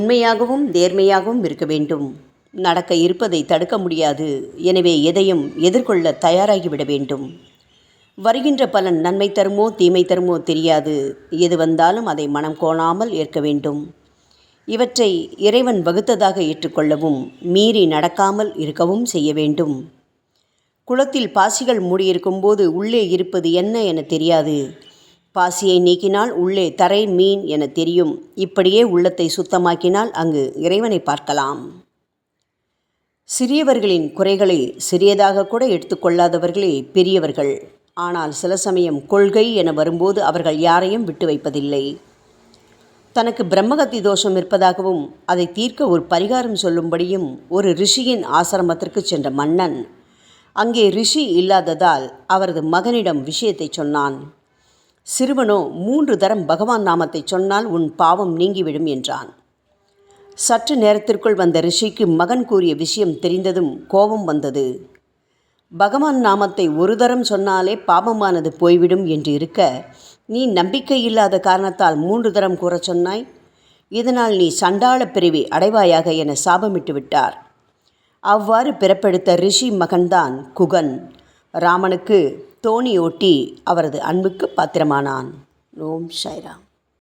உண்மையாகவும் நேர்மையாகவும் இருக்க வேண்டும். நடக்க இருப்பதை தடுக்க முடியாது. எனவே எதையும் எதிர்கொள்ள தயாராகிவிட வேண்டும். வருகின்ற பலன் நன்மை தருமோ தீமை தருமோ தெரியாது. எது வந்தாலும் அதை மனம் கோணாமல் ஏற்க வேண்டும். இவற்றை இறைவன் வகுத்ததாக ஏற்றுக்கொள்ளவும் மீறி நடக்காமல் இருக்கவும் செய்ய வேண்டும். குளத்தில் பாசிகள் மூடியிருக்கும்போது உள்ளே இருப்பது என்ன என தெரியாது. பாசியை நீக்கினால் உள்ளே தரை மீன் என தெரியும். இப்படியே உள்ளத்தை சுத்தமாக்கினால் அங்கு இறைவனை பார்க்கலாம். சிறியவர்களின் குறைகளை சிறியதாக கூட எடுத்துக்கொள்ளாதவர்களே பெரியவர்கள். ஆனால் சில சமயம் கொள்கை என வரும்போது அவர்கள் யாரையும் விட்டு வைப்பதில்லை. தனக்கு பிரம்மகத்தி தோஷம் இருப்பதாகவும் அதை தீர்க்க ஒரு பரிகாரம் சொல்லும்படியும் ஒரு ரிஷியின் ஆசிரமத்திற்கு சென்ற மன்னன் அங்கே ரிஷி இல்லாததால் அவரது மகனிடம் விஷயத்தை சொன்னான். சிறுவனோ 3 தரம் பகவான் நாமத்தை சொன்னால் உன் பாவம் நீங்கிவிடும் என்றான். சற்று நேரத்திற்குள் வந்த ரிஷிக்கு மகன் கூறிய விஷயம் தெரிந்ததும் கோபம் வந்தது. பகவான் நாமத்தை ஒரு தரம் சொன்னாலே பாபமானது போய்விடும் என்று இருக்க, நீ நம்பிக்கை இல்லாத காரணத்தால் 3 தரம் கூறச் சொன்னாய். இதனால் நீ சண்டாள பிறவி அடைவாயாக என சாபமிட்டு விட்டார். அவ்வாறு பிறப்பெடுத்த ரிஷி மகன்தான் குகன். ராமனுக்கு தோணி ஓட்டி அவரது அன்புக்கு பாத்திரமானான். ஓம் சாய்ராம்.